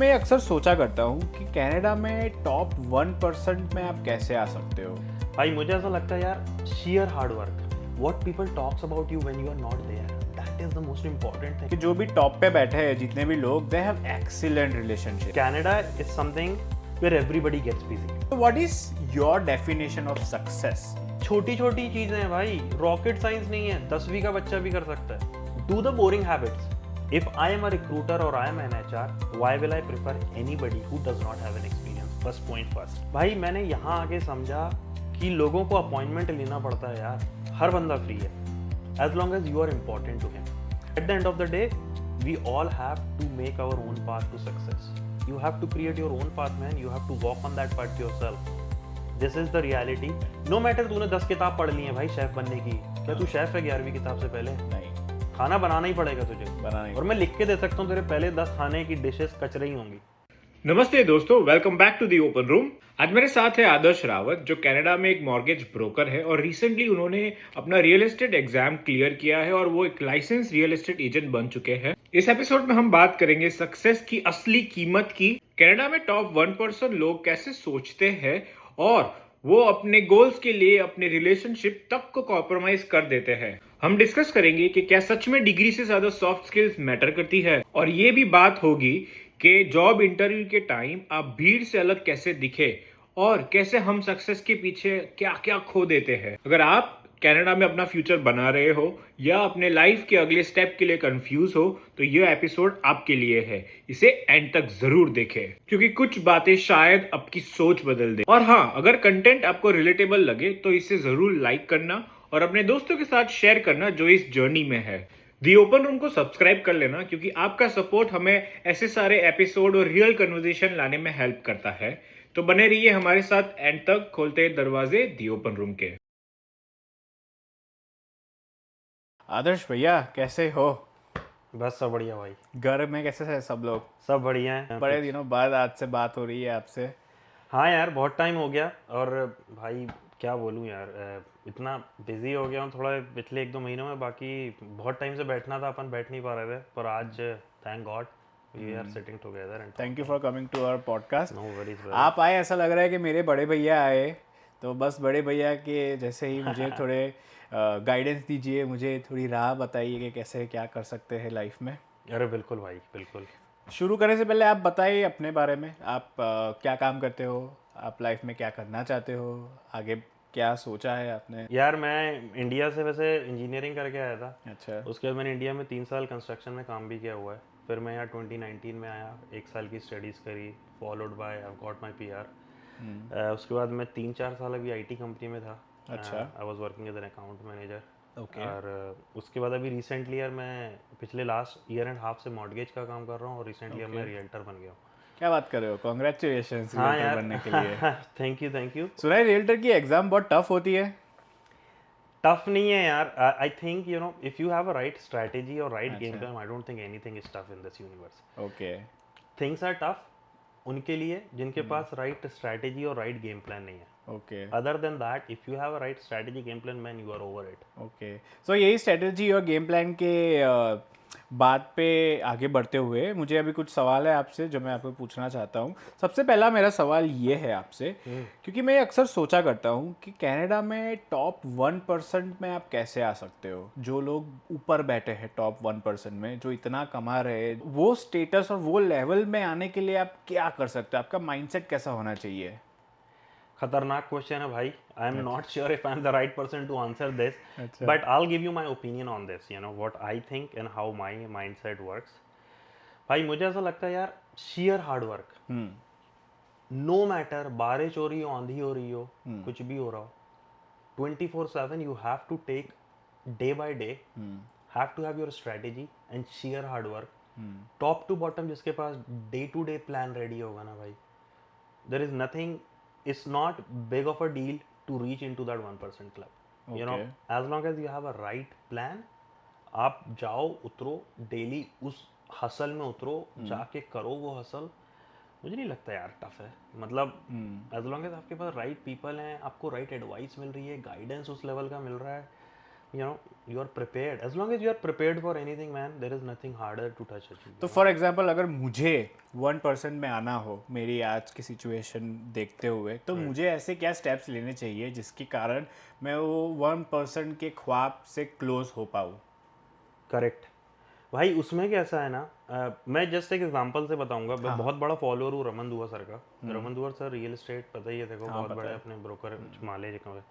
मैं अक्सर सोचा करता हूँ कि कनाडा में टॉप 1% में आप कैसे आ सकते हो। भाई मुझे ऐसा लगता है यार, sheer hard work. What people talks about you when you are not there, that is the most important thing. कि जो भी टॉप पे बैठे हैं जितने भी लोग they have excellent relationship. Canada is something where everybody gets busy. तो what is your definition of success? छोटी छोटी चीजें हैं भाई, रॉकेट साइंस नहीं है, 10वीं का बच्चा भी कर सकता है. Do the boring habits. If I am a recruiter or I am an HR, why will I prefer anybody who does not have an experience? First point first. भाई मैंने यहाँ आके समझा कि लोगों को अपॉइंटमेंट लेना पड़ता है यार, हर बंदा फ्री है as long as you are important to him. At the end of the day, we all have to make our own path to success. You have to create your own path, man. You have to walk on that path yourself. This is the reality. No matter तूने 10 किताब पढ़ ली है भाई chef बनने की, क्या तू chef है 11वीं किताब से पहले? नहीं, खाना बनाना ही पड़ेगा तुझे, बनाना ही। और मैं लिख के दे सकता हूँ तेरे पहले 10 खाने की डिशेस कचरे ही होंगी. नमस्ते दोस्तों, welcome back to the open room. आज मेरे साथ है आदर्श रावत, जो कनाडा में एक मॉर्गेज ब्रोकर है और रिसेंटली उन्होंने अपना रियल एस्टेट एग्जाम क्लियर किया है और वो एक लाइसेंस रियल एस्टेट एजेंट बन चुके हैं। इस एपिसोड में हम बात करेंगे सक्सेस की असली कीमत की, कनाडा में टॉप 1% लोग कैसे सोचते हैं और वो अपने गोल्स के लिए अपने रिलेशनशिप तक को कॉम्प्रोमाइज कर देते हैं। हम डिस्कस करेंगे कि क्या सच में डिग्री से ज्यादा सॉफ्ट स्किल्स मैटर करती है, और ये भी बात होगी कि जॉब इंटरव्यू के टाइम आप भीड़ से अलग कैसे दिखे और कैसे हम सक्सेस के पीछे क्या क्या खो देते हैं। अगर आप कनाडा में अपना फ्यूचर बना रहे हो या अपने लाइफ के अगले स्टेप के लिए कंफ्यूज हो तो ये एपिसोड आपके लिए है। इसे एंड तक जरूर देखें क्योंकि कुछ बातें शायद आपकी सोच बदल दे। और हाँ, अगर कंटेंट आपको रिलेटेबल लगे तो इसे जरूर लाइक करना और अपने दोस्तों के साथ शेयर करना जो इस जर्नी में है। दी ओपन रूम को सब्सक्राइब कर लेना क्योंकि आपका सपोर्ट हमें ऐसे सारे एपिसोड और रियल कन्वर्सेशन लाने में हेल्प करता है। तो बने रहिए हमारे साथ एंड तक, खोलते दरवाजे दी ओपन रूम के। आदर्श भैया कैसे हो? बस सब बढ़िया भाई, घर में कैसे है सब लोग? सब बढ़िया है। बड़े दिनों बाद आज से बात हो रही है आपसे। हाँ यार, बहुत टाइम हो गया, और भाई क्या बोलूँ यार, इतना बिजी हो गया हूँ थोड़ा पिछले 1-2 महीनों में। बाकी बहुत टाइम से बैठना था, अपन बैठ नहीं पा रहे थे, पर आज thank god we are sitting together and thank you for coming to our podcast. No worries. आप आए, ऐसा लग रहा है कि मेरे बड़े भैया आए, तो बस बड़े भैया के जैसे ही मुझे थोड़े गाइडेंस दीजिए, मुझे थोड़ी राह बताइए कि कैसे क्या कर सकते हैं लाइफ में। अरे बिल्कुल भाई, बिल्कुल। शुरू करने से पहले आप बताइए अपने बारे में। आप क्या काम करते हो, आप लाइफ में क्या करना चाहते हो, आगे क्या सोचा है आपने? यार मैं इंडिया से वैसे इंजीनियरिंग करके आया था। अच्छा। उसके बाद मैंने इंडिया में 3 साल कंस्ट्रक्शन में काम भी किया हुआ है। फिर मैं यहाँ 2019 में आया, 1 साल की स्टडीज़ करी, followed by I got my PR। उसके बाद मैं 3-4 साल अभी IT कंपनी में था। अच्छा। I was working as an account manager. Okay. और उसके बाद अभी रिसेंटली यार मैं पिछले लास्ट ईयर एंड हाफ से मॉर्गेज का काम कर रहा हूँ, और रिसेंटली अब मैं रियल्टर बन गया हूँ। क्या बात कर रहे हो, कॉन्ग्रेचुलेशंस हाँ रियल्टर यार, बनने के लिए। Thank you thank you. सुना है रियल्टर की एग्जाम बहुत टफ होती है। टफ नहीं है यार, I think you know if you have a right strategy और राइट गेम अच्छा। Plan, I don't think anything is tough in this universe. Okay. Things are tough उनके लिए जिनके पास राइट स्ट्रैटेजी और राइट गेम प्लान नहीं है। Okay. Other than that, if you have a right strategy game plan, man you are over it. Okay, so यही strategy और game plan के बात पे आगे बढ़ते हुए मुझे अभी कुछ सवाल है आपसे जो मैं आपको पूछना चाहता हूँ। सबसे पहला मेरा सवाल ये है आपसे, क्योंकि मैं अक्सर सोचा करता हूँ कि कनाडा में टॉप 1% में आप कैसे आ सकते हो। जो लोग ऊपर बैठे हैं टॉप 1% में, जो इतना कमा रहे हैं, वो स्टेटस और वो लेवल में आने के लिए आप क्या कर सकते हो? आपका माइंडसेट कैसा होना चाहिए? खतरनाक क्वेश्चन है भाई। I am not sure if I am the right person to answer this, अच्छा। But I will give you my opinion on this, you know what I think and how my mindset works. भाई मुझे ऐसा लगता है यार, sheer hard work, no matter बारिश हो रही हो, आंधी हो रही हो, कुछ भी हो रहा हो, 24/7 you have to take day by day, have to have your strategy and sheer hard work, top to bottom जिसके पास day to day plan ready होगा ना भाई, there is nothing, it's not big of a deal to reach into that 1% club. You know, Okay. as long as you have a right plan, आप जाओ उतरो daily उस hustle में उतरो, जाके करो वो हसल। मुझे नहीं लगता यार टफ है, मतलब एज लॉन्ग एज आपके पास राइट पीपल हैं, आपको राइट एडवाइस मिल रही है, गाइडेंस उस लेवल का मिल रहा है, you know, you are prepared. As long as you are prepared for anything, man, there is nothing harder to touch a तो फॉर एग्जांपल अगर मुझे 1% में आना हो मेरी आज की सिचुएशन देखते हुए, तो मुझे ऐसे क्या स्टेप्स लेने चाहिए जिसके कारण मैं वो 1% के ख्वाब से क्लोज हो पाऊँ? करेक्ट भाई। उसमें कैसा है ना, मैं जस्ट एक एग्जांपल से बताऊंगा। मैं बहुत बड़ा फॉलोअर हूँ रमन दुआ सर का। रमन दुआ सर रियल एस्टेट पता ही है, देखो बहुत पता बड़े है। अपने ब्रोकर माले का।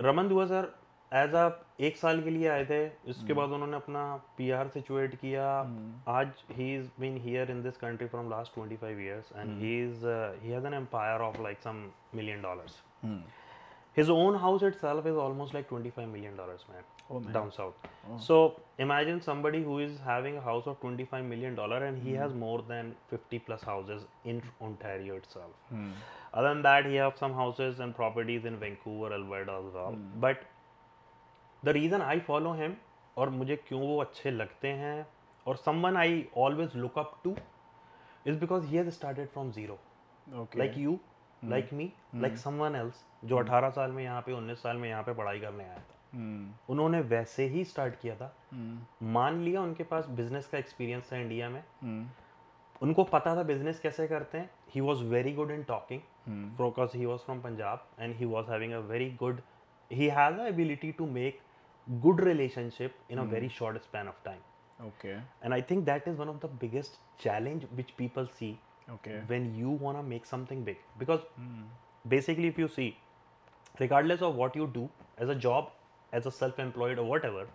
रमन दुआ सर एज अ 1 साल के लिए आए थे, उसके बाद उन्होंने अपना पीआर सिचुएट किया। आज he is been here in this country from last 25 years and he has an empire of like some $1 million. His own house itself is almost like $25 million, man. Oh, man. Down south. So imagine somebody who is having a house of $25 million and he has more than 50 plus houses in Ontario itself. Other than that, he have some houses and properties in Vancouver, Alberta as well. But the reason I follow him और मुझे क्यों वो अच्छे लगते हैं और someone I always look up to is because he has started from zero. Okay. Like you, like me, like someone else जो 18 साल में यहाँ पे 19 साल में यहाँ पे पढ़ाई करने आया था। उन्होंने वैसे ही स्टार्ट किया था। मान लिया उनके पास बिजनेस का एक्सपीरियंस था इंडिया में, उनको पता था बिजनेस कैसे करते हैं। He was very good in talking because he was from Punjab and he was having a very good, he has a ability to make good relationship in a very short span of time. Okay. And I think that is one of the biggest challenge which people see Okay. when you want to make something big. Because basically if you see, regardless of what you do as a job, as a self-employed or whatever,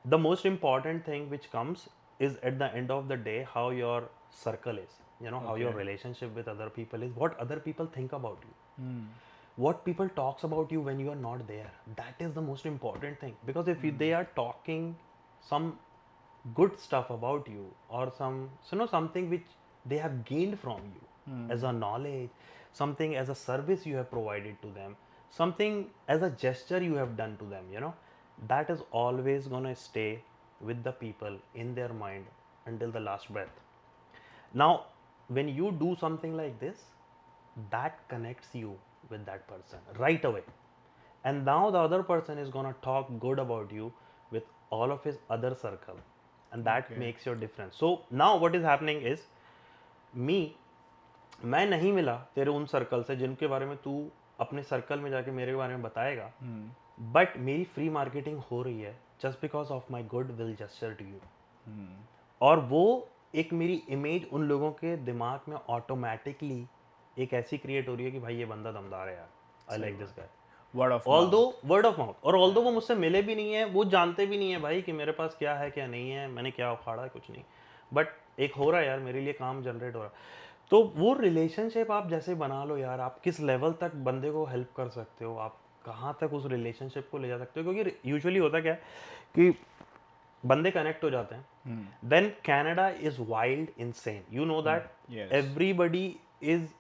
the most important thing which comes is at the end of the day how your circle is, you know, how your relationship with other people is, what other people think about you. What people talks about you when you are not there, that is the most important thing. Because if they are talking some good stuff about you or some, you know, something which they have gained from you as a knowledge, something as a service you have provided to them, something as a gesture you have done to them, you know, that is always going to stay with the people in their mind until the last breath. Now when you do something like this, that connects you with that person right away, and now the other person is going to talk good about you with all of his other circle, and that makes your difference. So now what is happening is me, मैं नहीं मिला तेरे उन circle से जिनके बारे में तू अपने सर्कल में जाके मेरे बारे में बताएगा, बट मेरी फ्री मार्केटिंग हो रही है just because of my good will gesture to you. और वो एक मेरी इमेज उन लोगों के दिमाग में ऑटोमेटिकली एक ऐसी क्रिएट हो रही है कि भाई ये बंदा दमदार है यार, I like this guy. Word of mouth, और ऑल्दो वो मुझसे मिले भी नहीं है, वो जानते भी नहीं है भाई कि मेरे पास क्या है क्या नहीं है, मैंने क्या उखाड़ा है, कुछ नहीं, बट एक हो रहा है यार मेरे लिए काम जनरेट हो रहा है। तो वो रिलेशनशिप आप जैसे बना लो यार, आप किस लेवल तक बंदे को हेल्प कर सकते हो, आप कहाँ तक उस रिलेशनशिप को ले जा सकते हो। क्योंकि यूजुअली होता क्या है कि बंदे कनेक्ट हो जाते हैं, then Canada is wild insane, you know that everybody is,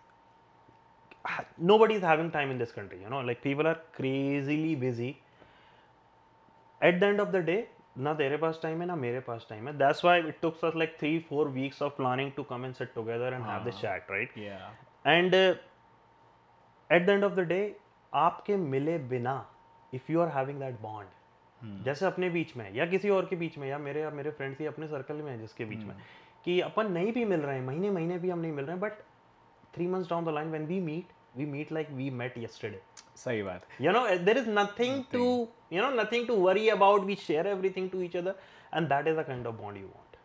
nobody is having time in this country, you know, like people are crazily busy. At the end of the day, ना तेरे पास time है ना मेरे पास time है. That's why it took us like 3-4 weeks of planning to come and sit together and have this chat, right? Yeah. And at the end of the day, आपके मिले बिना, if you are having that bond, जैसे अपने बीच में या किसी और के बीच में या मेरे फ्रेंड्स ही अपने सर्कल में है जिसके बीच में, कि अपन नहीं भी मिल रहे हैं, महीने महीने भी हम नहीं मिल रहे हैं, but 3 months down the line when we meet like we met yesterday. सही बात. You know, there is nothing to worry about. We share everything to each other, and that is the kind of bond you want.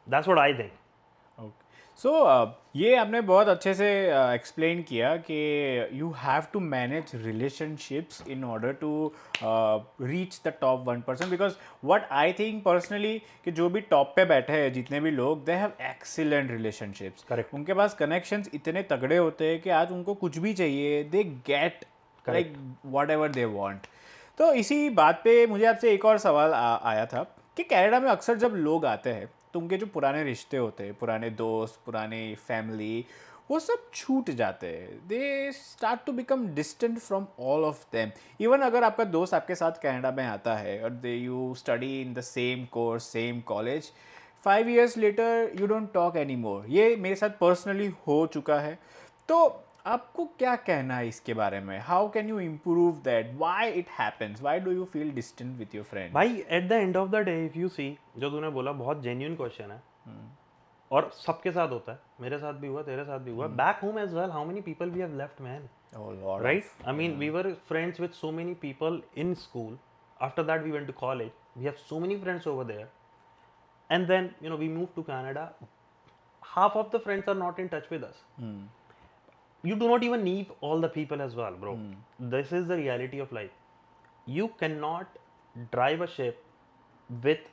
That's what I think. Okay. So ये आपने बहुत अच्छे से explain किया कि you have to manage relationships in order to reach the top 1%. Because what I think personally कि जो भी टॉप पे बैठे हैं जितने भी लोग, they have excellent relationships. Correct. उनके पास कनेक्शंस इतने तगड़े होते हैं कि आज उनको कुछ भी चाहिए, they get like what ever they want. तो इसी बात पे मुझे आपसे एक और सवाल आया था कि कनाडा में अक्सर जब लोग आते हैं तो उनके जो पुराने रिश्ते होते हैं, पुराने दोस्त, पुराने फैमिली, वो सब छूट जाते हैं. They start to become distant from all of them. Even अगर आपका दोस्त आपके साथ कनाडा में आता है और they you study in the same course, same college, 5 years later you don't talk any more. ये मेरे साथ पर्सनली हो चुका है. तो आपको क्या कहना है इसके बारे में? How can you improve that? Why it happens? Why do you feel distant with your friends? भाई at the end of the day if you see, जो तूने बोला बहुत जेन्युइन क्वेश्चन है, और सबके साथ होता है, मेरे साथ भी हुआ, तेरे साथ भी हुआ, back home as well, how many people we have left man, Oh, lot right? of. I mean, we were friends with so many people in school. After that, we went to college. We have so many friends over there. And then, we moved to Canada. Half of the friends are not in touch with us. You do not even need all the people as well, bro. This is the reality of life. You cannot drive a ship with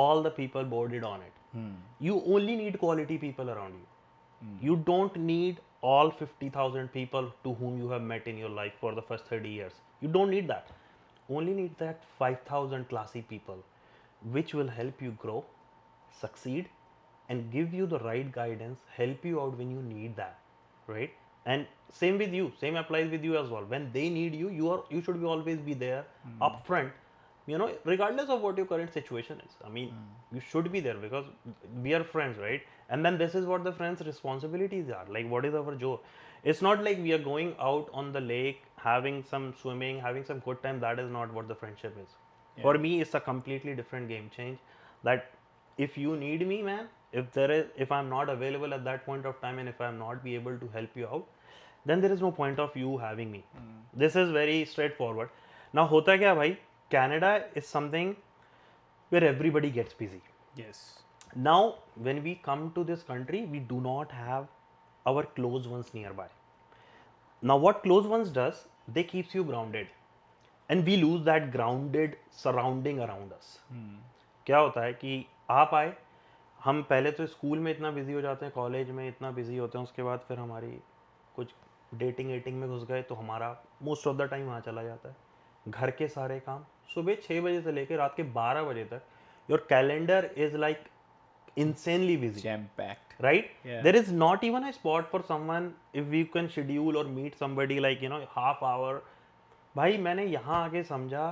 all the people boarded on it. You only need quality people around you. You don't need all 50,000 people to whom you have met in your life for the first 30 years. You don't need that. Only need that 5,000 classy people, which will help you grow, succeed, and give you the right guidance, help you out when you need that, right? And same with you, same applies with you as well. When they need you, you should be always be there upfront, regardless of what your current situation is. I mean, you should be there because we are friends, right? And then this is what the friends responsibilities are, like what is our job. It's not like we are going out on the lake having some swimming, having some good time. That is not what the friendship is. For me, it's a completely different game change. That if you need me, man, if I'm not available at that point of time, and if I'm not be able to help you out, then there is no point of you having me. This is very straightforward. Now hota kya bhai, Canada is something where everybody gets busy. Yes. Now when we come to this country, we do not have our close ones nearby. Now what close ones does, they keeps you grounded, and we lose that grounded surrounding around us. क्या होता है कि आप आए, हम पहले तो school में इतना बिजी हो जाते हैं, कॉलेज में इतना बिजी होते हैं, उसके बाद फिर हमारी कुछ डेटिंग एटिंग में घुस गए तो हमारा मोस्ट ऑफ द टाइम वहाँ चला जाता है। घर के सारे काम सुबह 6 बजे से लेकर रात के 12 बजे तक, your calendar is like insanely busy, Jam packed. right? Yeah. There is not even a spot for someone if we can schedule or meet somebody like half hour. भाई मैंने यहाँ आके समझा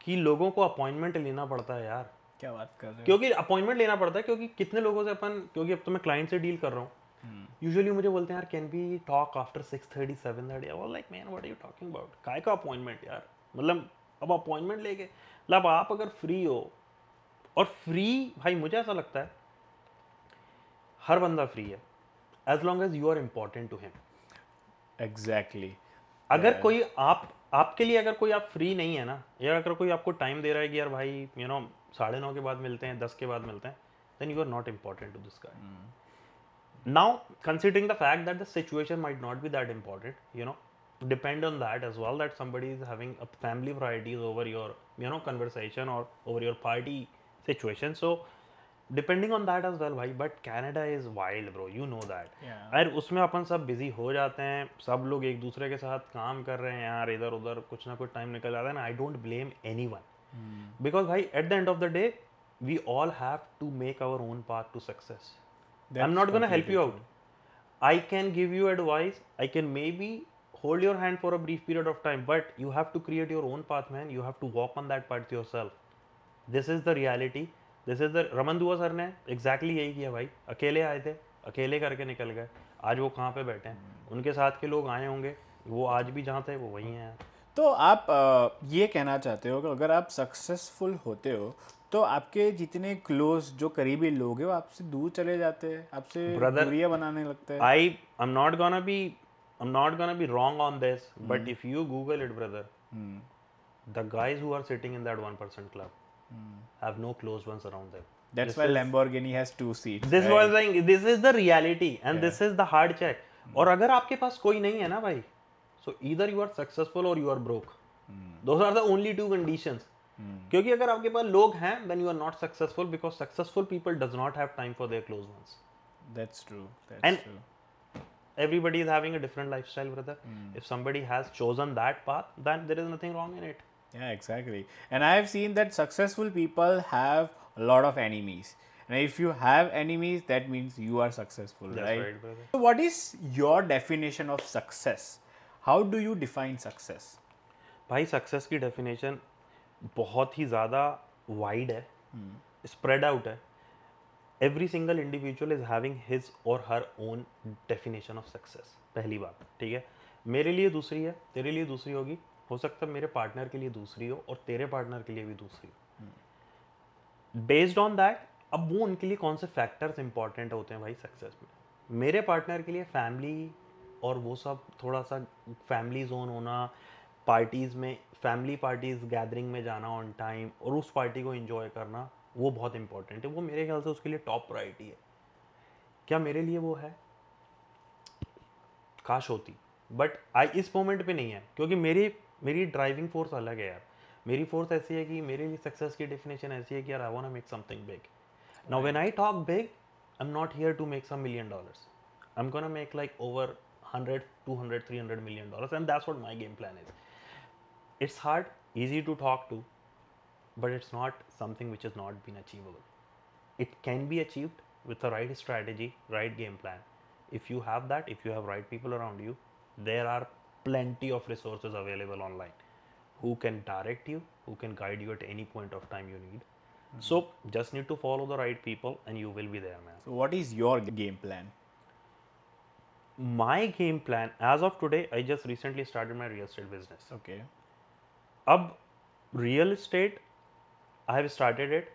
कि लोगों को अपॉइंटमेंट लेना पड़ता है यार। क्या बात कर रहे हो? क्योंकि अपॉइंटमेंट लेना पड़ता है, क्योंकि कितने लोगों से अपन, क्योंकि अब तो मैं क्लाइंट से डील कर रहा हूँ, यूजुअली मुझे बोलते हैं यार can be talk after 6:30 7:30। I was like man what are you talking about, काय का अपॉइंटमेंट यार, मतलब अब अपॉइंटमेंट लेके, मतलब आप अगर फ्री हो, और फ्री भाई मुझे ऐसा लगता है हर बंदा फ्री है as long as you are important to him. Exactly. अगर कोई आपके लिए अगर कोई आप फ्री नहीं है ना, या अगर कोई आपको टाइम दे रहा है कि यार भाई 9:30 के बाद मिलते हैं, 10 के बाद मिलते हैं, then you are not important to this guy. Now, considering the fact that the situation might not be that important, depend on that as well, that somebody is having a family priorities over your, conversation or over your party situation. So, depending on that as well, भाई, but Canada is wild, bro. You know that. Yeah. और उसमें अपन सब busy हो जाते हैं, सब लोग एक दूसरे के साथ काम कर रहे हैं यार, इधर उधर कुछ ना कुछ टाइम निकल जाता है ना। I don't blame anyone, because भाई at the end of the day we all have to make our own path to success. I am not gonna help you out, I can give you advice, I can maybe hold your hand for a brief period of time, but you have to create your own path, man. You have to walk on that path yourself. This is the reality. This is the Raman दुआ sir ने exactly यही किया भाई, अकेले आए थे, अकेले करके निकल गए, आज वो कहाँ पे बैठे हैं, उनके साथ के लोग आए होंगे, वो आज भी जहाँ थे वो वहीं हैं यार। तो आप ये कहना चाहते हो कि अगर आप सक्सेसफुल होते हो तो आपके जितने क्लोज जो करीबी लोग हैं वो आपसे दूर चले जाते हैं, आपसे Brother, दूरियां बनाने लगते हैं? I'm not gonna be wrong on this, but if you Google it, brother, the guys who are sitting in that 1% club have no close ones around them. That's This why is- Lamborghini has 2 seats. This right? was saying, this is the reality and this is the hard check. और अगर आपके पास कोई नहीं है ना भाई, so either you are successful or you are broke. Those are the only two conditions. क्योंकि अगर आपके पास लोग हैं, then you are not successful, because successful people does not have time for their close ones. That's true. That's And true. everybody is having a different lifestyle, brother. If somebody has chosen that path, then there is nothing wrong in it. Yeah, exactly. And I have seen that successful people have a lot of enemies. And if you have enemies, that means you are successful, That's right, brother. So what is your definition of success? How do you define success? भाई success की definition बहुत ही ज़्यादा wide है, spread out है. Every single individual is having his और her own definition of success. पहली बात, ठीक है। मेरे लिए दूसरी है, तेरे लिए दूसरी होगी, हो सकता है मेरे पार्टनर के लिए दूसरी हो और तेरे पार्टनर के लिए भी दूसरी हो। बेस्ड ऑन दैट, अब वो उनके लिए कौन से फैक्टर्स इंपॉर्टेंट होते हैं भाई सक्सेस में। मेरे पार्टनर के लिए फैमिली और वो सब, थोड़ा सा फैमिली जोन होना, पार्टीज़ में, फैमिली पार्टीज़ गैदरिंग में जाना ऑन टाइम और उस पार्टी को एंजॉय करना, वो बहुत इंपॉर्टेंट है। वो मेरे ख्याल से उसके लिए टॉप प्रायोरिटी है। क्या मेरे लिए वो है? काश होती, बट आई इस मोमेंट पे नहीं है, क्योंकि मेरी मेरी ड्राइविंग फोर्स अलग है यार। मेरी फोर्स ऐसी है कि मेरे लिए सक्सेस की डेफिनेशन ऐसी है कि यार I want to make something big. Now when I talk big, I am not here to make some $1 million। I am gonna make like over 100, 200, $300 million, and that's what my game plan is. It's hard, easy to talk to, but it's not something which has not been achievable. It can be achieved with the right strategy, right game plan. If you have that, if you have right people around you, there are plenty of resources available online who can direct you, who can guide you at any point of time you need. So just need to follow the right people and you will be there, man. So what is your game plan? My game plan, as of today, I just recently started my real estate business. Okay. Ab real estate, I have started it.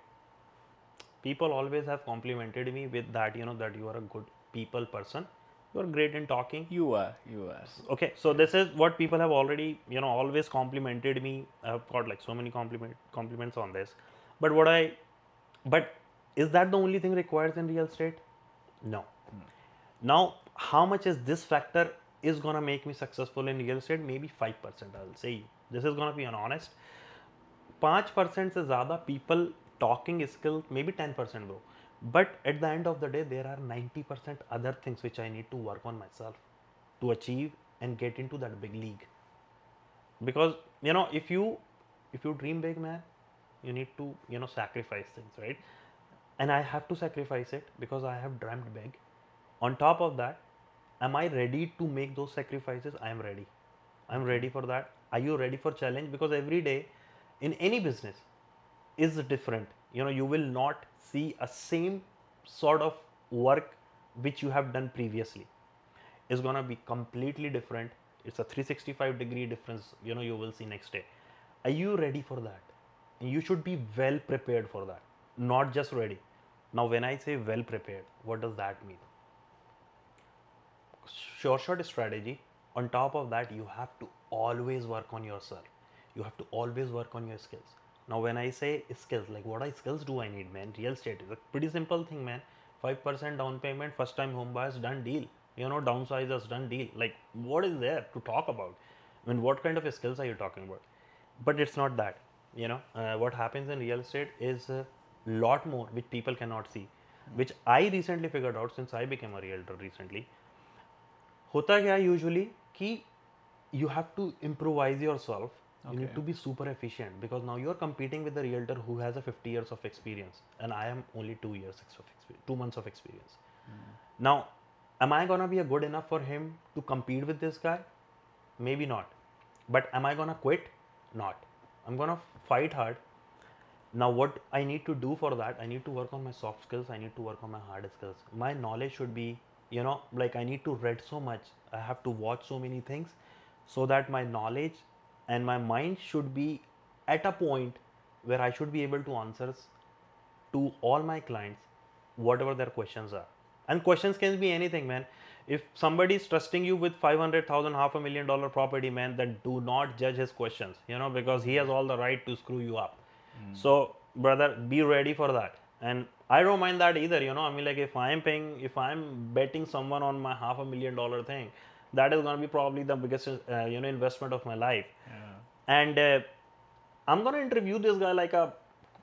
People always have complimented me with that, that you are a good people person. You are great in talking. You are. Okay, so this is what people have already, always complimented me. I've got like so many compliments on this. But but is that the only thing required in real estate? No. Now, how much is this factor is gonna make me successful in real estate? Maybe 5%. I'll say this is gonna be an honest. 5% से ज़्यादा people talking skill, maybe 10% bro. But at the end of the day, there are 90% other things which I need to work on myself to achieve and get into that big league. Because if you dream big, man, you need to sacrifice things, right? And I have to sacrifice it because I have dreamt big. On top of that, am I ready to make those sacrifices? I am ready. I'm ready for that. Are you ready for challenge? Because every day in any business is different. You will not see a same sort of work which you have done previously. It's gonna be completely different. It's a 365-degree difference. You will see next day. Are you ready for that? You should be well prepared for that, not just ready. Now, when I say well prepared, what does that mean? Short strategy. On top of that, you have to always work on yourself. You have to always work on your skills. Now, when I say skills, like what skills do I need, man? Real estate is a pretty simple thing, man. 5% down payment, first time home buyers, done deal. Downsizers, done deal. Like, what is there to talk about? I mean, what kind of skills are you talking about? But it's not that. What happens in real estate is a lot more which people cannot see, which I recently figured out since I became a realtor recently. होता क्या usually कि you have to improvise yourself. You need to be super efficient because now you are competing with a realtor who has a 50 years of experience and I am only 2 months of experience. Now, am I gonna be a good enough for him to compete with this guy? Maybe not. But am I gonna quit? Not. I'm gonna fight hard. Now, what I need to do for that, I need to work on my soft skills, I need to work on my hard skills. My knowledge should be, like I need to read so much, I have to watch so many things so that my knowledge and my mind should be at a point where I should be able to answer to all my clients whatever their questions are. And questions can be anything, man. If somebody is trusting you with 500,000, $500,000 property, man, then do not judge his questions, because he has all the right to screw you up. So, brother, be ready for that. And I don't mind that either, I mean, like if I'm betting someone on my $500,000 thing, that is going to be probably the biggest, investment of my life. And I'm going to interview this guy like a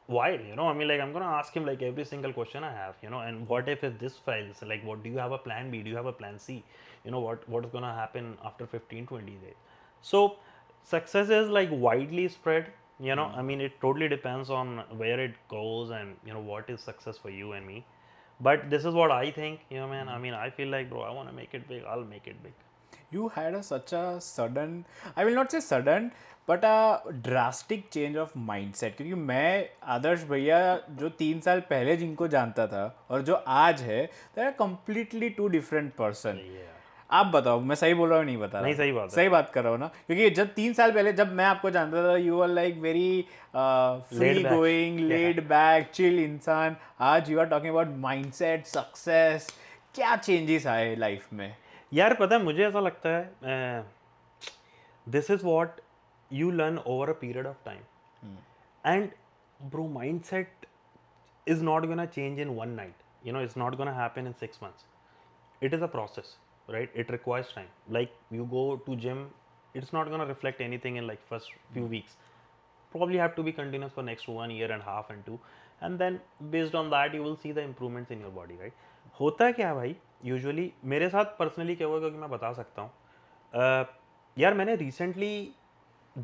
while, I mean, like I'm going to ask him like every single question I have, and what if this fails? Like, what do you have a plan B? Do you have a plan C? What is going to happen after 15, 20 days? So, success is like widely spread. I mean, it totally depends on where it goes and what is success for you and me. But this is what I think, man. I mean, I feel like, bro, I want to make it big. I'll make it big. You had such a sudden, I will not say sudden, but a drastic change of mindset. क्योंकि मैं आदर्श भैया जो 3 साल पहले जिनको जानता था और जो आज है, they are completely two different person. Yeah. आप बताओ, मैं सही बोल रहा हूँ नहीं बता रहा? नहीं, सही बात है। सही बात कर रहा हूँ ना, क्योंकि जब 3 साल पहले जब मैं आपको जानता था, you are like very free Laid back. गोइंग, Yeah. लेड बैक, चिल इंसान। आज you are talking about mindset, success. क्या चेंजेस आए लाइफ में? यार पता है मुझे ऐसा लगता है this is what you learn over a period of time and bro mindset is not going to change in one night. It's not going to happen in 6 months. It is a process, right? It requires time. Like you go to gym, it's not going to reflect anything in like first few weeks. Probably have to be continuous for next 1 year and a half and two, and then based on that you will see the improvements in your body, right? होता क्या है भाई, usually मेरे साथ personally क्या हुआ, क्योंकि मैं बता सकता हूँ यार मैंने रिसेंटली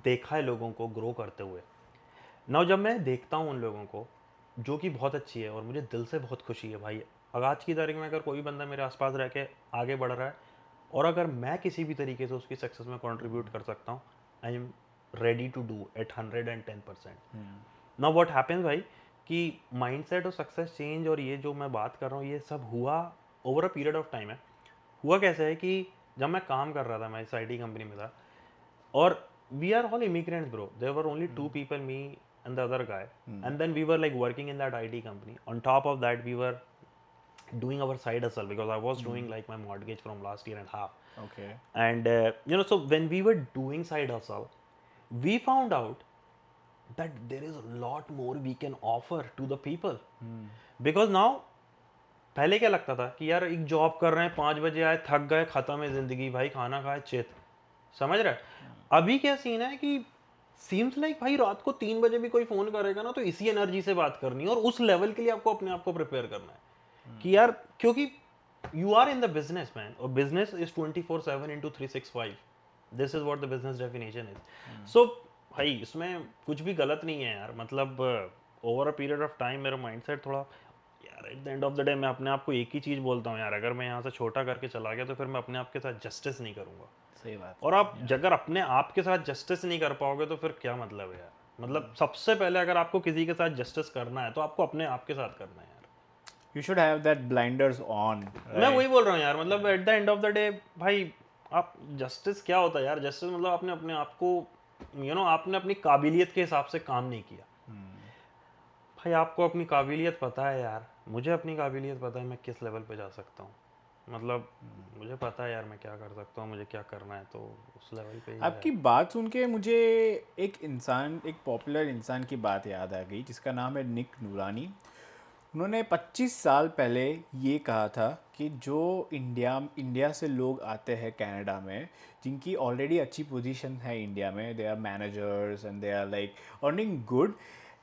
देखा है लोगों को ग्रो करते हुए ना। जब मैं देखता हूँ उन लोगों को जो कि बहुत अच्छी है और मुझे दिल से बहुत खुशी है भाई। अगर आज की तारीख में अगर कोई बंदा मेरे आसपास रह के आगे बढ़ रहा है और अगर मैं किसी भी तरीके से उसकी सक्सेस में कंट्रीब्यूट कर सकता हूँ, I am ready to do at 110%। Now what happens भाई कि माइंडसेट और सक्सेस चेंज और ये जो मैं बात कर रहा हूँ ये सब हुआ over a period of time है। हुआ कैसे है कि जब मैं काम कर रहा था, मैं इस IT कंपनी में था और we are all immigrants, bro. There were only two people, me and the other guy. And then we were like working in that IT company. On top of that, we were doing our side hustle because I was doing like my mortgage from last year and a half. Okay. And so when we were doing side hustle, we found out that there is a lot more we can offer to the people. Because now पहले क्या लगता था कि यार एक job कर रहे हैं, 5 बजे आए, थक गए, खत्म है जिंदगी भाई, खाना खाए, चित। समझ रहा है? अभी क्या सीन है कि सीम्स लाइक भाई रात को 3 बजे भी कोई फोन करेगा ना तो इसी एनर्जी से बात करनी है और उस लेवल के लिए आपको अपने आप को प्रिपेयर करना है कि यार, क्योंकि you are in the business man और business is 24/7 into 365. This is what the business definition is. So भाई इसमें कुछ भी गलत नहीं है यार। मतलब over a period of time मेरा माइंडसेट थोड़ा, यार at the end of the day मैं अपने आप को एक ही चीज़ बोलता हूँ यार, अगर मैं यहाँ से छोटा करके चला गया तो फिर मैं अपने आप के साथ जस्टिस नहीं करूँगा। सही बात। और आप अगर अपने आप के साथ जस्टिस नहीं कर पाओगे तो फिर क्या मतलब है यार। मतलब सबसे पहले अगर आपको किसी के साथ जस्टिस करना है तो आपको अपने आप के साथ करना है यार। You should have that blinders on, मैं right? वही बोल रहा हूँ यार। मतलब eight the end of the day भाई, आप जस्टिस क्या होता है यार? जस्टिस मतलब आपने अपने आप को आपने अपनी काबिलियत के हिसाब से काम नहीं किया। भाई आपको अपनी काबिलियत पता है यार, मुझे अपनी काबिलियत पता है मैं किस लेवल पे जा सकता हूँ। मतलब मुझे पता है यार मैं क्या कर सकता हूँ, मुझे क्या करना है, तो उस लेवल पे ही है। आपकी बात सुन के मुझे एक इंसान, एक पॉपुलर इंसान की बात याद आ गई जिसका नाम है निक नूरानी। उन्होंने 25 साल पहले ये कहा था कि जो इंडिया से लोग आते हैं कनाडा में, जिनकी ऑलरेडी अच्छी पोजीशन है इंडिया में, they are managers and they are like earning good,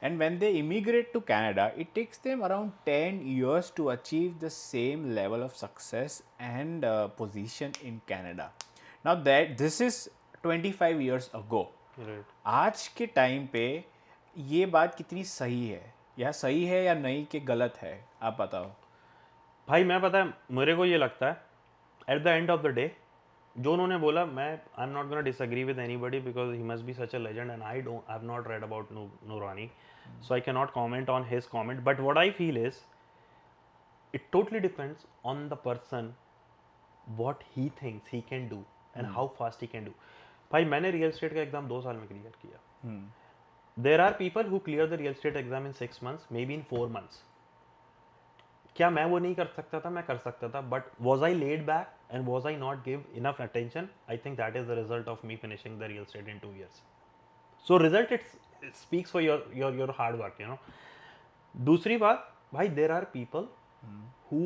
and when they immigrate to Canada, it takes them around 10 years to achieve the same level of success and position in Canada. Now that this is 25 years ago. Right. आज के time पे ये बात कितनी सही है, या सही है या नहीं कि गलत है, आप बताओ। भाई मैं पता है मेरे को ये लगता है eight the end of the day जो उन्होंने बोला, मैं आई am not gonna disagree with anybody because he must be such a legend and I have not read about नूरानी, so I cannot comment on his comment. But what I feel is it totally depends on the person, what he thinks he can do and how fast he can do. भाई मैंने real estate का exam 2 साल में clear किया। There are people who clear the real estate exam in 6 months, maybe in 4 months. क्या मैं वो नहीं कर सकता था? मैं कर सकता था, but was I laid back and was I not give enough attention? I think that is the result of me finishing the real estate in 2 years. So result it speaks for your hard work, दूसरी बात भाई, there are people who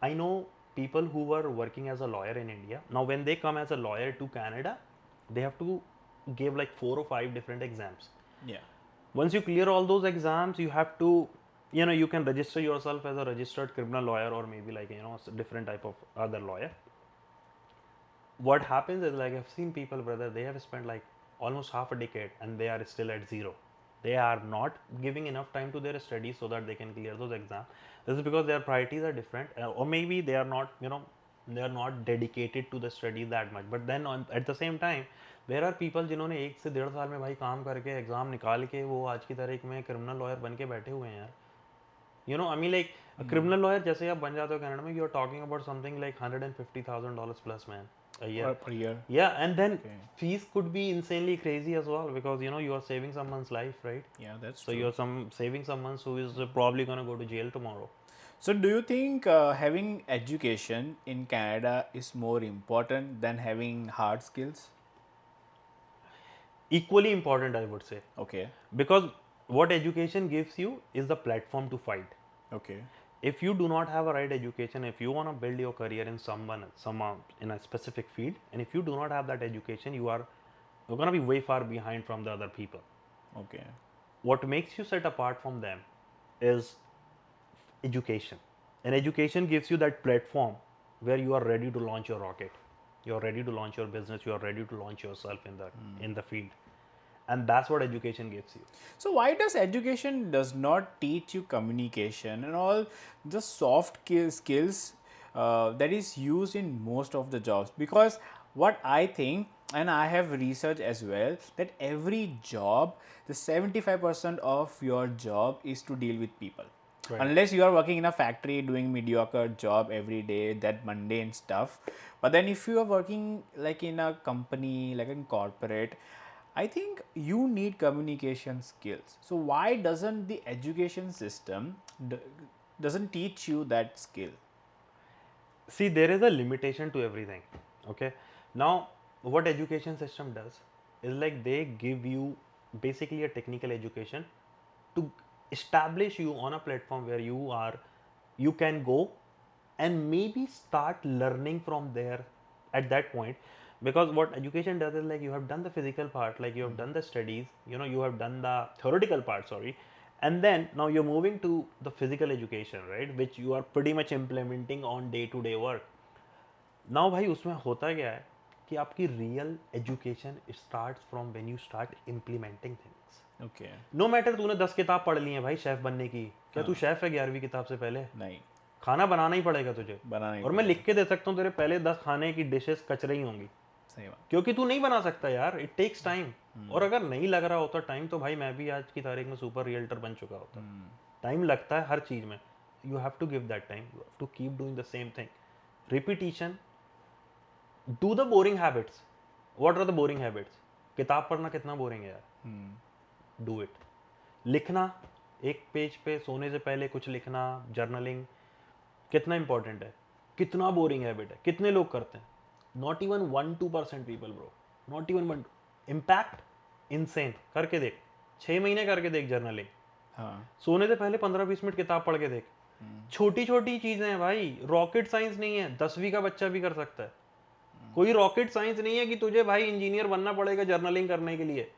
I know people who were working as a lawyer in India. Now when they come as a lawyer to Canada, they have to give like 4 or 5 different exams. Yeah. Once you clear all those exams, you have to, you can register yourself as a registered criminal lawyer or maybe like, a different type of other lawyer. What happens is, like, I've seen people, brother, they have spent like almost half a decade and they are still at zero. They are not giving enough time to their studies so that they can clear those exams. This is because their priorities are different, or maybe they are not, they are not dedicated to the study that much. But then at the same time, there are people जिन्होंने 1 से 1.5 साल में भाई काम करके exam निकाल के वो आज की तारीख में क्रिमिनल लॉयर बन के बैठे हुए हैं यार। I mean, like, a criminal lawyer जैसे आप बन जाते हो कनाडा में, you are talking about something like $150,000 plus, man. a year. per year. Yeah, and then Okay. fees could be insanely crazy as well, because you know you are saving someone's life, right? Yeah, that's So true. you're saving someone who is probably gonna go to jail tomorrow. So, do you think having education in Canada is more important than having hard skills? Equally important, I would say, Okay. because what education gives you is the platform to fight. Okay. If you do not have a right education, if you want to build your career in someone in a specific field, and if you do not have that education, you're gonna be way far behind from the other people. Okay. What makes you set apart from them is education, and education gives you that platform where you are ready to launch your rocket, you are ready to launch your business, you are ready to launch yourself in the field, and that's what education gives you. So why does education does not teach you communication and all the soft skills that is used in most of the jobs? Because what I think, and I have researched as well, that every job, the 75% of your job is to deal with people. Right. Unless you are working in a factory doing mediocre job every day, that mundane stuff. But then if you are working like in a company, like in corporate, I think you need communication skills. So why doesn't the education system doesn't teach you that skill? See, there is a limitation to everything. Okay, now what education system does is like they give you basically a technical education to establish you on a platform where you can go and maybe start learning from there at that point. Because what education does is like you have done the physical part, like you have done the studies, you know, you have done the theoretical part, sorry, and then now you're moving to the physical education, right, which you are pretty much implementing on day to day work. Now भाई उसमें होता क्या है कि आपकी real education starts from when you start implementing things. Okay. No matter तूने 10 किताब पढ़ ली है भाई शेफ बनने की, क्या तू शेफ है 11वीं किताब से पहले? नहीं, खाना बनाना ही पड़ेगा तुझे. बनाना ही और मैं लिख के दे सकता हूँ तेरे पहले 10 खाने की डिशेस कचरे ही होंगी, सही बात. क्योंकि तू नहीं बना सकता यार. It takes time. और अगर नहीं लग रहा होता टाइम तो भाई मैं भी आज की तारीख में सुपर रियल्टर बन चुका होता. टाइम लगता है हर चीज में. You have to give that time, you have to keep doing the same thing. Repetition. Do the boring habits. What are the boring habits? किताब पढ़ना कितना बोरिंग है यार. Do it. लिखना एक पेज पे सोने से पहले कुछ लिखना, जर्नलिंग कितना इंपॉर्टेंट है, कितना बोरिंग हैबिट है, कितने लोग करते हैं? Not even 1-2% people bro, not even 1. Impact insane. करके देख, 6 महीने करके देख जर्नलिंग. हाँ. सोने से पहले 15-20 मिनट किताब पढ़ के देख. छोटी छोटी चीजें हैं भाई, रॉकेट साइंस नहीं है, 10वीं का बच्चा भी कर सकता है. कोई रॉकेट साइंस नहीं है कि तुझे भाई इंजीनियर बनना पड़ेगा जर्नलिंग करने के लिए.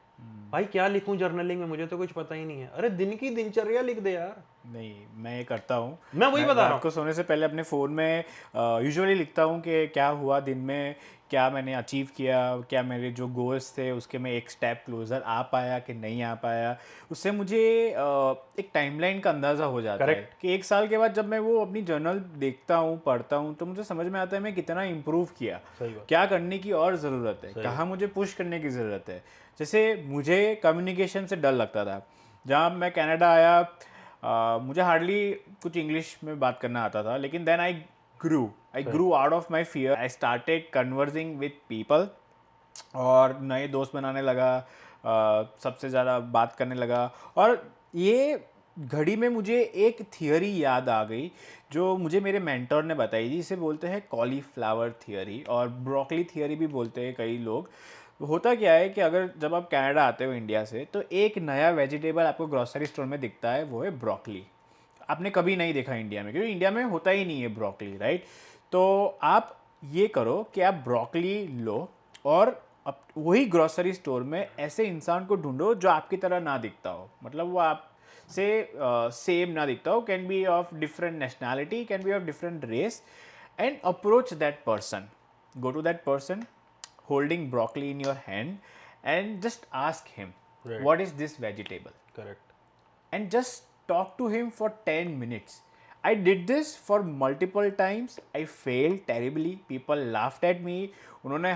भाई क्या लिखूं जर्नलिंग में, मुझे तो कुछ पता ही नहीं है. अरे दिन की दिनचर्या लिख दे यार. नहीं, मैं ये करता हूँ. मैं वही बता रहा रात को सोने से पहले अपने फ़ोन में यूजुअली लिखता हूँ कि क्या हुआ दिन में, क्या मैंने अचीव किया, क्या मेरे जो गोल्स थे उसके मैं एक स्टेप क्लोज़र आ पाया कि नहीं आ पाया. उससे मुझे एक टाइमलाइन का अंदाज़ा हो जाता है कि 1 साल के बाद जब मैं वो अपनी जर्नल देखता हूँ, पढ़ता हूँ, तो मुझे समझ में आता है मैं कितना इम्प्रूव किया, सही बात. क्या करने की और ज़रूरत है, कहाँ मुझे पुश करने की ज़रूरत है. जैसे मुझे कम्युनिकेशन से डर लगता था. जहाँ मैं कनाडा आया, मुझे हार्डली कुछ इंग्लिश में बात करना आता था, लेकिन then I grew out of my fear. I started conversing with people और नए दोस्त बनाने लगा, सबसे ज़्यादा बात करने लगा. और ये घड़ी में मुझे एक थियोरी याद आ गई जो मुझे मेरे मेंटर ने बताई थी. इसे बोलते हैं कॉलीफ्लावर थियोरी, और ब्रोकली थियोरी भी बोलते हैं कई लोग. होता क्या है कि अगर जब आप कनाडा आते हो इंडिया से, तो एक नया वेजिटेबल आपको ग्रोसरी स्टोर में दिखता है, वो है ब्रोकली. आपने कभी नहीं देखा इंडिया में, क्योंकि इंडिया में होता ही नहीं है ब्रोकली, राइट. तो आप ये करो कि आप ब्रोकली लो और वही ग्रोसरी स्टोर में ऐसे इंसान को ढूंढो जो आपकी तरह ना दिखता हो. मतलब वो आप से सेम ना दिखता हो, can be of different nationality, can be of different race, and approach that person. Go to that person holding broccoli in your hand and just ask him, Right. what is this vegetable, correct. and just talk to him for 10 minutes. I did this for multiple times. I failed terribly. People laughed at me. उन्होंने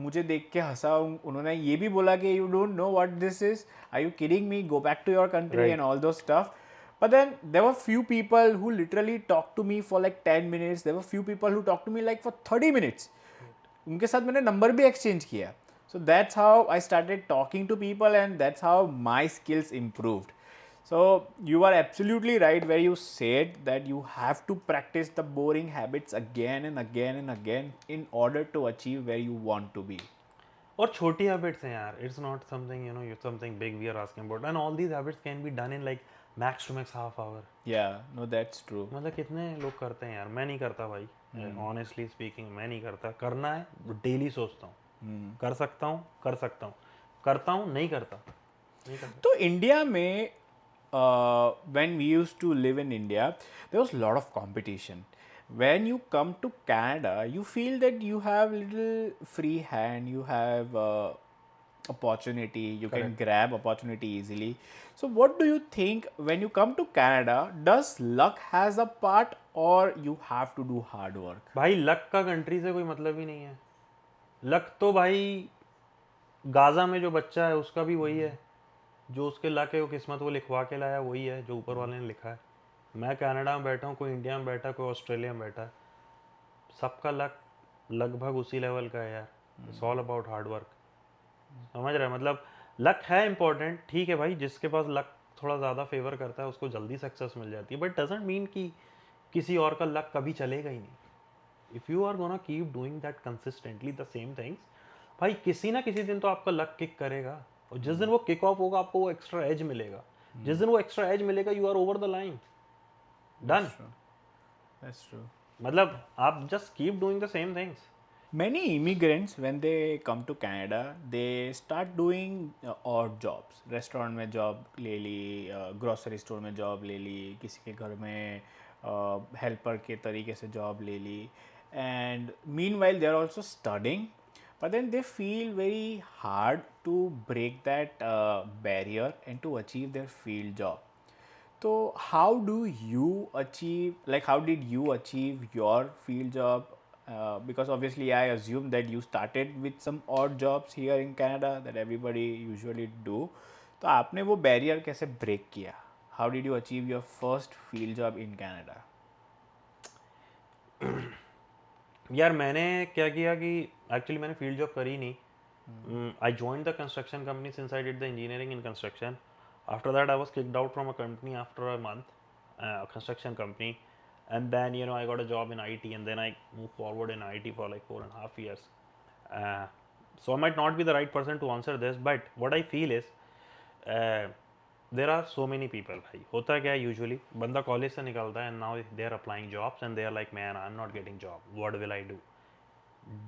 मुझे देख के हंसा. उन्होंने ये भी बोला कि you don't know what this is, are you kidding me, go back to your country, Right. and all those stuff. But then there were few people who literally talked to me for like 10 minutes. There were few people who talked to me like for 30 minutes. उनके साथ मैंने number भी exchange किया. So that's how I started talking to people, and that's how my skills improved. So you are absolutely right where you said that you have to practice the boring habits again and again and again in order to achieve where you want to be. और छोटी habits हैं यार, it's not something you something big we are asking about, and all these habits can be done in like max to max half hour. Yeah, no, that's true. मतलब कितने लोग करते हैं यार, मैं नहीं करता भाई, ऑनेस्टली स्पीकिंग मैं नहीं करता. करना है डेली सोचता हूँ, कर सकता हूँ, कर सकता हूँ, करता हूँ, नहीं करता, नहीं करता. तो इंडिया में when we used to live in India, there was a lot of competition. When you come to Canada, you feel that you have little free hand, you have opportunity, you can grab opportunity easily. So what do you think when you come to Canada, does luck has a part or you have to do hard work? भाई luck का country से कोई मतलब ही नहीं है. Luck तो भाई Gaza में जो बच्चा है उसका भी वही है, जो उसके लक है, वो किस्मत वो लिखवा के लाया वही है जो ऊपर वाले ने लिखा है. मैं कनाडा में बैठा हूँ, कोई इंडिया में बैठा, कोई ऑस्ट्रेलिया में बैठा है, सबका लक लगभग उसी लेवल का है यार. It's all about hard work. समझ रहे हैं? मतलब लक है इंपॉर्टेंट, ठीक है भाई, जिसके पास लक थोड़ा ज़्यादा फेवर करता है उसको जल्दी सक्सेस मिल जाती है, बट डजेंट मीन कि किसी और का लक कभी चलेगा ही नहीं. If you are gonna keep doing that consistently the same things, भाई किसी ना किसी दिन तो आपका लक किक करेगा, और जिस दिन वो किक ऑफ होगा आपको वो एक्स्ट्रा एज मिलेगा. जिस दिन वो एक्स्ट्रा एज मिलेगा you are over the line, done. That's true. मतलब आप just keep doing the same things. Many immigrants, when they come to Canada, they start doing odd jobs. Restaurant में job ले ली, grocery store में job ले ली, किसी के घर में helper के तरीके से job ले ली, and meanwhile they are also studying, but then they feel very hard to break that barrier and to achieve their field job. So how do you achieve, like how did you achieve your field job? Because obviously I assume that you started with some odd jobs here in Canada that everybody usually do. तो आपने वो barrier कैसे break किया? How did you achieve your first field job in Canada? यार मैंने क्या किया कि एक्चुअली मैंने फील्ड जॉब करी नहीं. I joined the construction company since I did the engineering in construction. After that I was kicked out from a company after a month, construction company, and then I got a job in IT, and then I moved forward in IT for like 4.5 years. So I might not be the right person to answer this, but what I feel is there are so many people. भाई होता क्या है, usually बंदा college से निकलता है and now they are applying jobs and they are like, man, I'm not getting job, what will I do?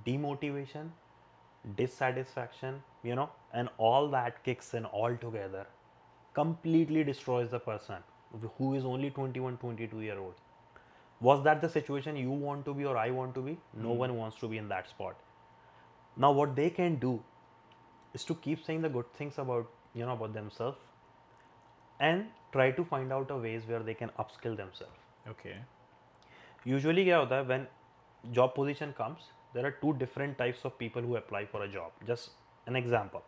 Demotivation, dissatisfaction, and all that kicks in all together, completely destroys the person who is only 21, 22 year old. Was that the situation you want to be or I want to be? No one wants to be in that spot. Now what they can do is to keep saying the good things about themselves, and try to find out a ways where they can upskill themselves. Okay. Usually क्या होता है, when job position comes, there are two different types of people who apply for a job. Just an example,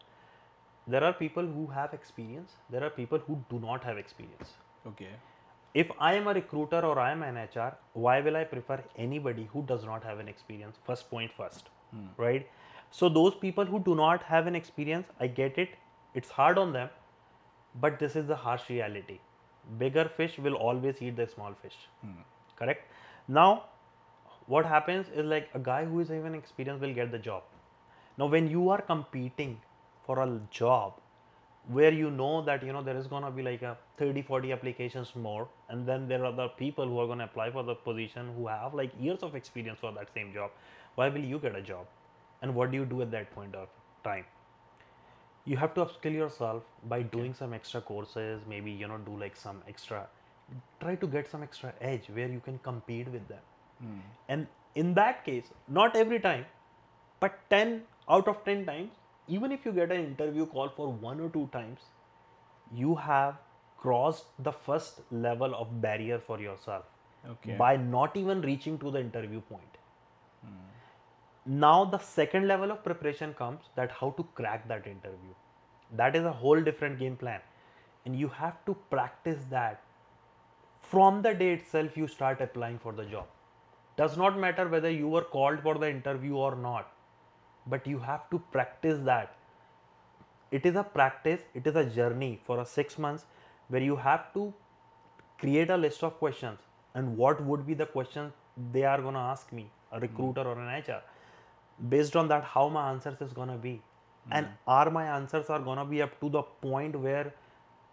there are people who have experience, there are people who do not have experience. Okay. If I am a recruiter or I am an HR, why will I prefer anybody who does not have an experience? First point first, right? So those people who do not have an experience, I get it. It's hard on them, but this is the harsh reality. Bigger fish will always eat the small fish. Correct? Now, what happens is like a guy who is even experienced will get the job. Now, when you are competing for a job, where that there is going to be like a 30-40 applications more, and then there are the people who are going to apply for the position who have like years of experience for that same job, why will you get a job? And what do you do at that point of time? You have to upskill yourself by doing some extra courses, maybe do like some extra, try to get some extra edge where you can compete with them. And in that case, not every time, but 10 out of 10 times, even if you get an interview call for 1 or 2 times, you have crossed the first level of barrier for yourself. Okay. By not even reaching to the interview point. Now the second level of preparation comes, that how to crack that interview. That is a whole different game plan, and you have to practice that from the day itself you start applying for the job. Does not matter whether you were called for the interview or not. but you have to practice that. It is a practice, it is a journey for a 6 months where you have to create a list of questions, and what would be the questions they are going to ask me, a recruiter or an HR. Based on that, how my answers is going to be, and are my answers are going to be up to the point where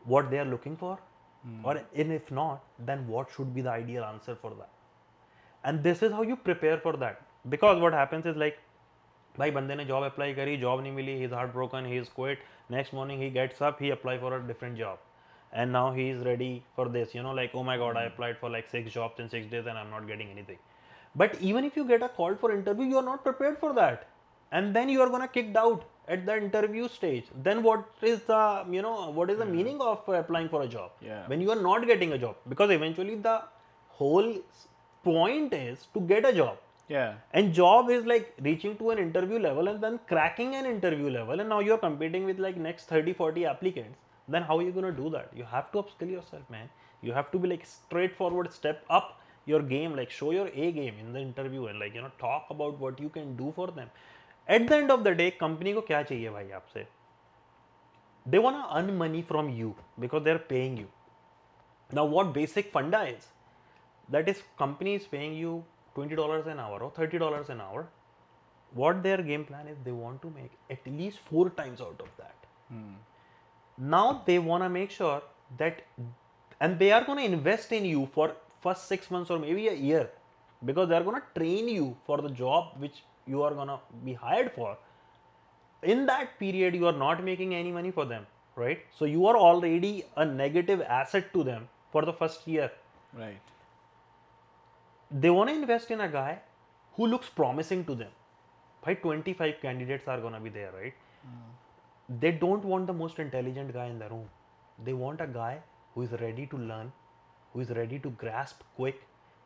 what they are looking for, or if not, then what should be the ideal answer for that. And this is how you prepare for that. Because what happens is like, भाई बंदे ने job apply करी, job नहीं मिली, he is heart broken, he is quit, next morning he gets up, he apply for a different job, and now he is ready for this, you know, like, oh my god, I applied for like 6 jobs in 6 days and I'm not getting anything. But even if you get a call for interview, you are not prepared for that, and then you are gonna kicked out at the interview stage. Then what is the, you know, what is the meaning of applying for a job when you are not getting a job? Because eventually the whole point is to get a job. Yeah. And job is like reaching to an interview level and then cracking an interview level, and now you're competing with like next 30-40 applicants. Then how are you going to do that? You have to upskill yourself, man. You have to be like straightforward, step up your game, like show your A game in the interview, and like, you know, talk about what you can do for them. At the end of the day, company को क्या चाहिए भाई आपसे? They want to earn money from you because they're paying you. Now what basic funda is, that is, company is paying you $20 an hour or $30 an hour. What their game plan is, they want to make at least 4 times out of that. Now they want to make sure that, and they are going to invest in you for first 6 months or maybe a year, because they are going to train you for the job which you are going to be hired for. In that period, you are not making any money for them, right? So you are already a negative asset to them for the first year. Right. They want to invest in a guy who looks promising to them. By 25 candidates are going to be there, right? They don't want the most intelligent guy in the room. They want a guy who is ready to learn, who is ready to grasp quick,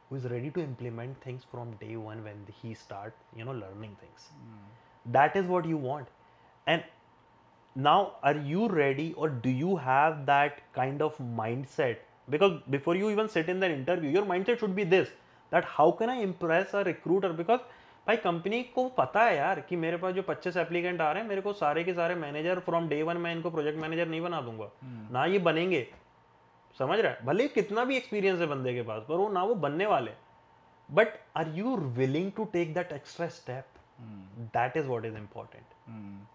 who is ready to implement things from day one when he start, you know, learning things. That is what you want. And now, are you ready, or do you have that kind of mindset? Because before you even sit in the interview, your mindset should be this, that how can I impress a recruiter? Because भाई company को पता है यार कि मेरे पास जो 25 applicant आ रहे हैं, मेरे को सारे के सारे मैनेजर फ्रॉम डे वन मैं इनको प्रोजेक्ट मैनेजर नहीं बना दूंगा, ना ये बनेंगे, समझ रहा है? भले कितना भी एक्सपीरियंस है बंदे के पास, पर वो ना वो बनने वाले. But are you willing to take that extra step? That is what is important.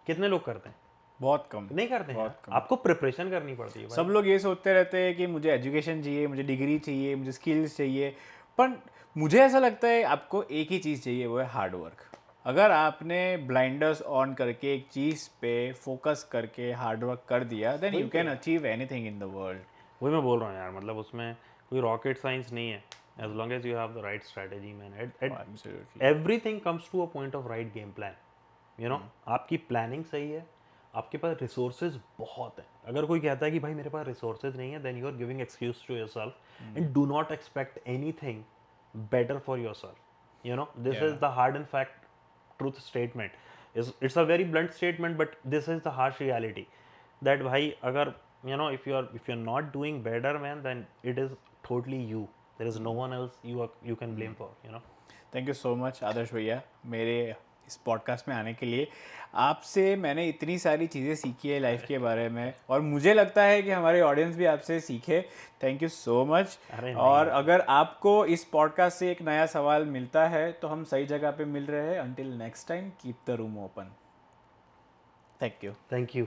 कितने लोग करते हैं? बहुत कम. नहीं करते हैं. आपको प्रिपरेशन करनी पड़ती है. सब लोग ये सोचते रहते हैं कि मुझे एजुकेशन चाहिए, मुझे डिग्री चाहिए, मुझे स्किल्स चाहिए, पर मुझे ऐसा लगता है आपको एक ही चीज़ चाहिए, वो है हार्ड वर्क. अगर आपने ब्लाइंडर्स ऑन करके एक चीज़ पे फोकस करके हार्ड वर्क कर दिया, then you can achieve anything in the world. वही मैं बोल रहा हूँ यार, मतलब उसमें कोई रॉकेट साइंस नहीं है, as long as you have the right strategy, man. Absolutely. Everything comes to a point of right game plan. You know, आपकी प्लानिंग सही है, आपके पास रिसोर्सेज बहुत है. अगर कोई कहता है कि भाई मेरे पास रिसोर्सेज नहीं है, then you are giving excuse to yourself and do not expect anything better for yourself. You know, this is the hard and fact truth statement. It's a very blunt statement, but this is the harsh reality. That भाई अगर, you know, if you're not doing better, man, then it is totally you. There is no one else you can blame for, you know. Thank you so much Adarsh भैया मेरे इस podcast में आने के लिए. आपसे मैंने इतनी सारी चीज़ें सीखी है लाइफ के बारे में, और मुझे लगता है कि हमारे ऑडियंस भी आपसे सीखे. Thank you so much. और अगर आपको इस पॉडकास्ट से एक नया सवाल मिलता है तो हम सही जगह पे मिल रहे हैं. Until next time, keep the room open. Thank you.